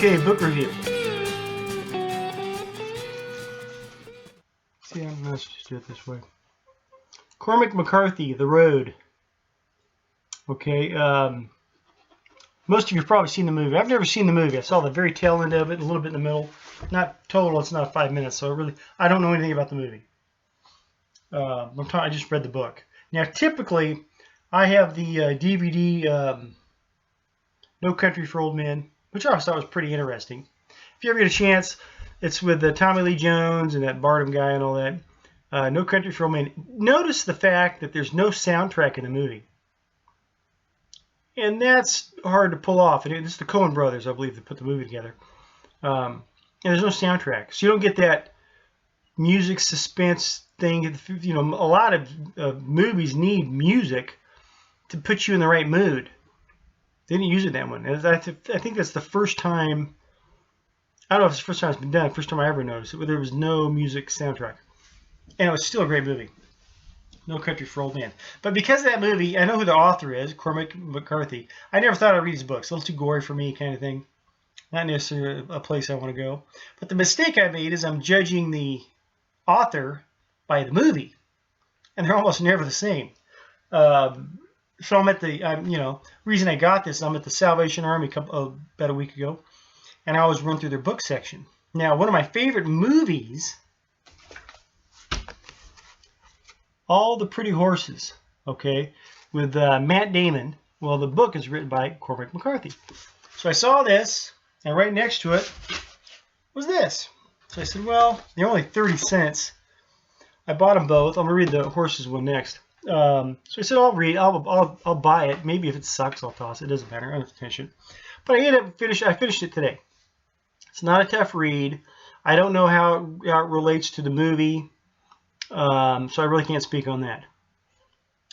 Okay, book review. See, let's just do it this way. Cormac McCarthy, The Road. Okay, most of you have probably seen the movie. I've never seen the movie. I saw the very tail end of it, a little bit in the middle. Not total, it's not 5 minutes, so I don't know anything about the movie. I just read the book. Now, typically, I have the DVD No Country for Old Men, which I thought was pretty interesting. If you ever get a chance, it's with Tommy Lee Jones and that Barnum guy and all that. No Country for Old Men. Notice the fact that there's no soundtrack in the movie. And that's hard to pull off. And it's the Coen brothers, I believe, that put the movie together. And there's no soundtrack. So you don't get that music suspense thing. You know, a lot of movies need music to put you in the right mood. They didn't use it in that one. I think that's the first time. I don't know if it's the first time it's been done. First time I ever noticed it, where there was no music soundtrack. And it was still a great movie. No Country for Old Men. But because of that movie, I know who the author is, Cormac McCarthy. I never thought I'd read his books. A little too gory for me, kind of thing. Not necessarily a place I want to go. But the mistake I made is I'm judging the author by the movie. And they're almost never the same. So I'm at the, reason I got this, I'm at the Salvation Army about a week ago. And I always run through their book section. Now, one of my favorite movies, All the Pretty Horses, okay, with Matt Damon. Well, the book is written by Cormac McCarthy. So I saw this, and right next to it was this. So I said, well, they're only 30 cents. I bought them both. I'm going to read the horses one next. So I said, I'll buy it. Maybe if it sucks, I'll toss it. It doesn't matter. I don't have to finish it. But I finished it today. It's not a tough read. I don't know how it relates to the movie. So I really can't speak on that.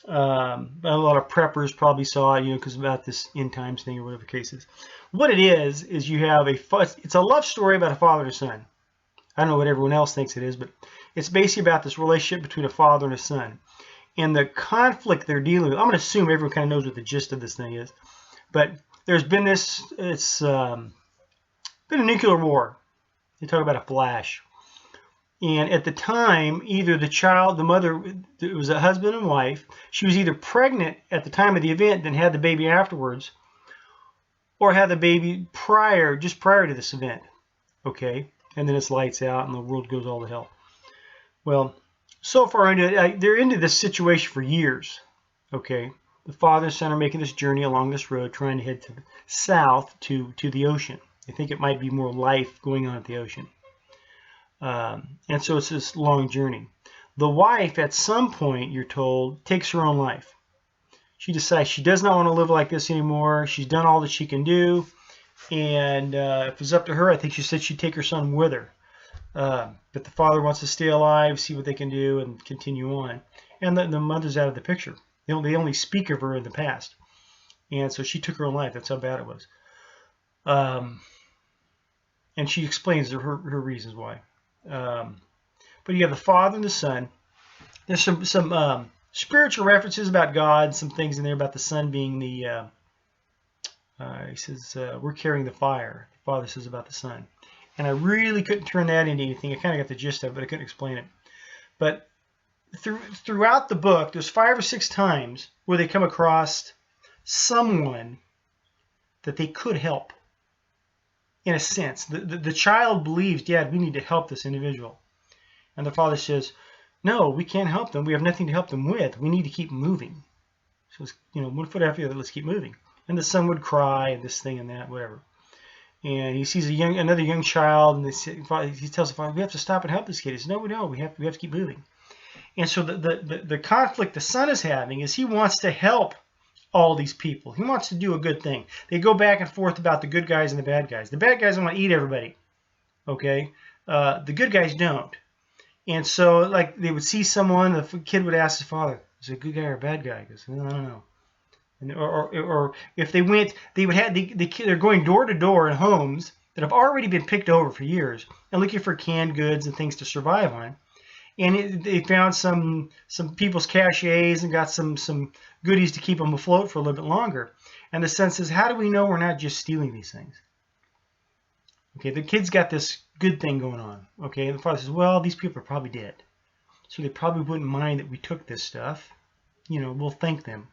But a lot of preppers probably saw it, because about this end times thing or whatever the case is. What it is you have it's a love story about a father and a son. I don't know what everyone else thinks it is, but it's basically about this relationship between a father and a son. And the conflict they're dealing with, I'm going to assume everyone kind of knows what the gist of this thing is. But there's been it's been a nuclear war. They talk about a flash. And at the time, either the mother, it was a husband and wife, she was either pregnant at the time of the event, then had the baby afterwards, or had the baby just prior to this event. Okay? And then it's lights out and the world goes all to hell. Well, so far into it, they're into this situation for years. Okay? The father and son are making this journey along this road, trying to head south to the ocean. They think it might be more life going on at the ocean. And so it's this long journey. The wife, at some point, you're told, takes her own life. She decides she does not want to live like this anymore. She's done all that she can do. And if it's up to her, I think she said she'd take her son with her. But the father wants to stay alive, see what they can do, and continue on. And the mother's out of the picture. They only speak of her in the past. And so she took her own life. That's how bad it was. And she explains her reasons why. But you have the father and the son. There's some spiritual references about God, some things in there about the son being he says, we're carrying the fire. The father says about the son. And I really couldn't turn that into anything. I kind of got the gist of it, but I couldn't explain it. But throughout the book, there's 5 or 6 times where they come across someone that they could help. In a sense, the child believes, Dad, we need to help this individual. And the father says, no, we can't help them. We have nothing to help them with. We need to keep moving. So it's, one foot after the other, let's keep moving. And the son would cry, and this thing and that, whatever. And he sees another young child, and he tells the father, we have to stop and help this kid. He says, no, we don't. We have to keep moving. And so the conflict the son is having is he wants to help all these people. He wants to do a good thing. They go back and forth about the good guys and the bad guys. The bad guys want to eat everybody. Okay? The good guys don't. And so, like, they would see someone, the kid would ask his father, is it a good guy or a bad guy? He goes, well, I don't know. And, or if they went, they would have they're going door to door in homes that have already been picked over for years and looking for canned goods and things to survive on. And they found some people's caches and got some goodies to keep them afloat for a little bit longer. And the son says, how do we know we're not just stealing these things? Okay, the kid's got this good thing going on. Okay, and the father says, well, these people are probably dead, so they probably wouldn't mind that we took this stuff. You know, we'll thank them.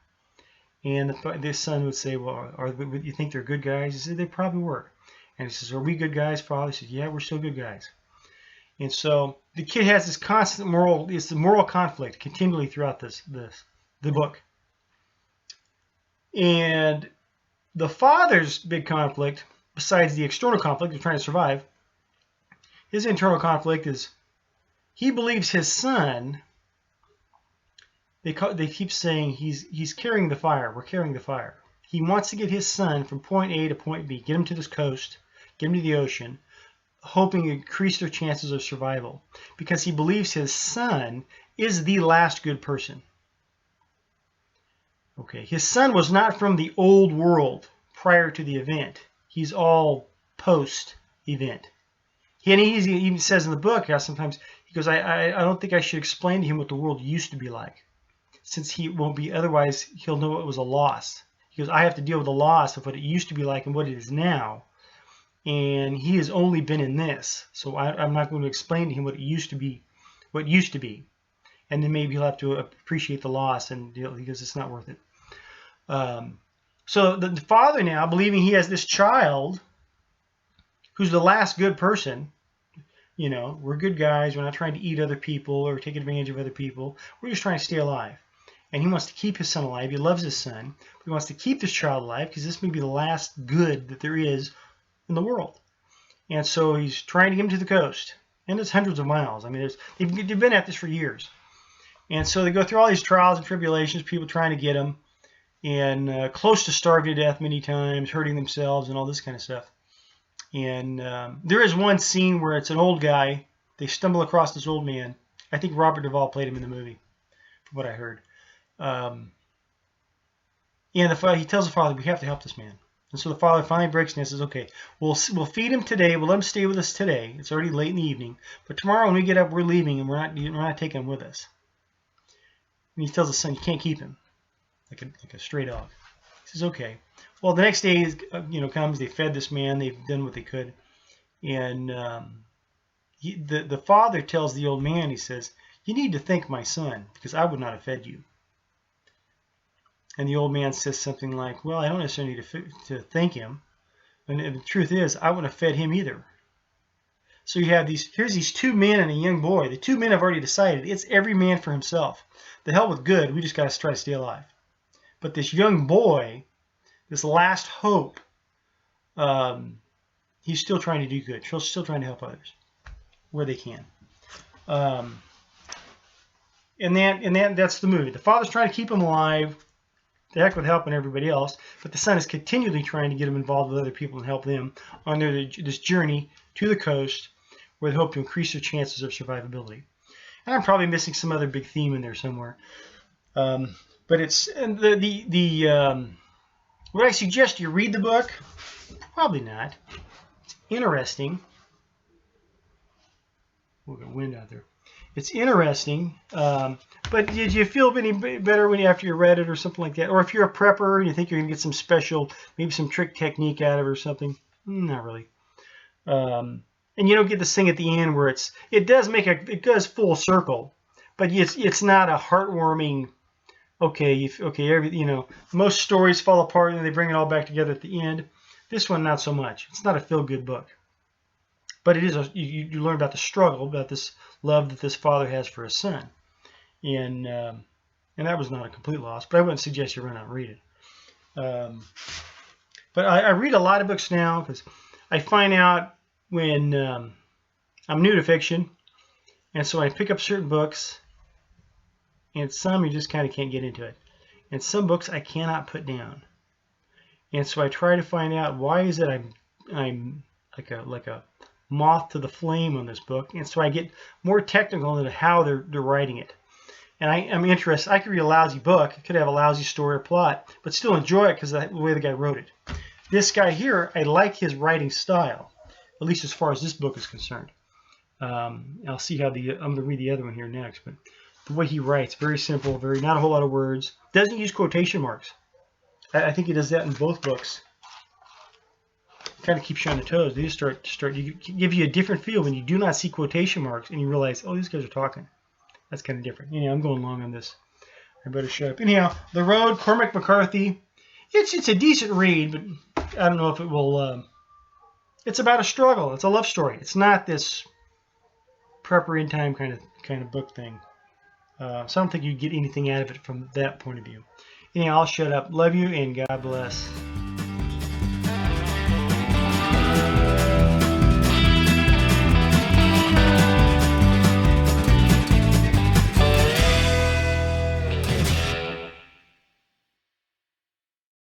And the son would say, well, you think they're good guys? He said, they probably were. And he says, are we good guys, Father? He says, yeah, we're still good guys. And so the kid has this constant it's the moral conflict continually throughout the book. And the father's big conflict, besides the external conflict of trying to survive, his internal conflict is he believes his son. They keep saying he's carrying the fire. We're carrying the fire. He wants to get his son from point A to point B, get him to this coast, get him to the ocean, hoping to increase their chances of survival, because he believes his son is the last good person. Okay, his son was not from the old world prior to the event. He's all post-event. He even says in the book how sometimes he goes, I don't think I should explain to him what the world used to be like, since he won't be, otherwise he'll know it was a loss. He goes, I have to deal with the loss of what it used to be like and what it is now. And he has only been in this. So I'm not going to explain to him what used to be. And then maybe he'll have to appreciate the loss and because it's not worth it. So the father now, believing he has this child who's the last good person, you know, we're good guys. We're not trying to eat other people or take advantage of other people. We're just trying to stay alive. And he wants to keep his son alive. He loves his son. But he wants to keep this child alive because this may be the last good that there is in the world. And so he's trying to get him to the coast. And it's hundreds of miles. I mean, they've been at this for years. And so they go through all these trials and tribulations, people trying to get him, and close to starving to death many times, hurting themselves and all this kind of stuff. And there is one scene where it's an old guy. They stumble across this old man. I think Robert Duvall played him in the movie, from what I heard. And he tells the father, we have to help this man. And so the father finally breaks down and says, okay, we'll feed him today. We'll let him stay with us today. It's already late in the evening. But tomorrow when we get up, we're leaving, and we're not taking him with us. And he tells the son, you can't keep him like a stray dog. He says, okay. Well, the next day comes. They fed this man. They've done what they could. And the father tells the old man, he says, you need to thank my son because I would not have fed you. And the old man says something like, well, I don't necessarily need to thank him. And the truth is, I wouldn't have fed him either. So you have here's these two men and a young boy. The two men have already decided it's every man for himself. The hell with good, we just got to try to stay alive. But this young boy, this last hope, he's still trying to do good. He's still trying to help others where they can. And that's the movie. The father's trying to keep him alive. The heck with helping everybody else, but the son is continually trying to get him involved with other people and help them on this journey to the coast where they hope to increase their chances of survivability. And I'm probably missing some other big theme in there somewhere. But it's would I suggest you read the book? Probably not. It's interesting. We'll get wind out there. It's interesting, but did you feel any better after you read it or something like that? Or if you're a prepper and you think you're going to get some special, maybe some trick technique out of it or something? Not really. And you don't get this thing at the end where it does full circle, but it's not a heartwarming. Most stories fall apart and they bring it all back together at the end. This one, not so much. It's not a feel-good book. But it is you learn about the struggle, about this love that this father has for his son, and that was not a complete loss. But I wouldn't suggest you run out and read it. But I read a lot of books now because I find out when I'm new to fiction, and so I pick up certain books, and some you just kind of can't get into it, and some books I cannot put down, and so I try to find out why is it I'm like a moth to the flame on this book, and so I get more technical into how they're writing it. And I'm interested. I could read a lousy book, it could have a lousy story or plot, but still enjoy it because of the way the guy wrote it. This guy here, I like his writing style, at least as far as this book is concerned. I'll see how I'm going to read the other one here next, but the way he writes, very simple, not a whole lot of words. Doesn't use quotation marks. I think he does that in both books. kind of keeps you on the toes. These give you a different feel when you do not see quotation marks and you realize, oh, these guys are talking. That's kind of different. Anyhow, I'm going long on this. I better shut up. Anyhow, The Road, Cormac McCarthy. It's a decent read, but I don't know if it will. It's about a struggle. It's a love story. It's not this prepper in time kind of book thing. So I don't think you get anything out of it from that point of view. Anyhow, I'll shut up. Love you and God bless.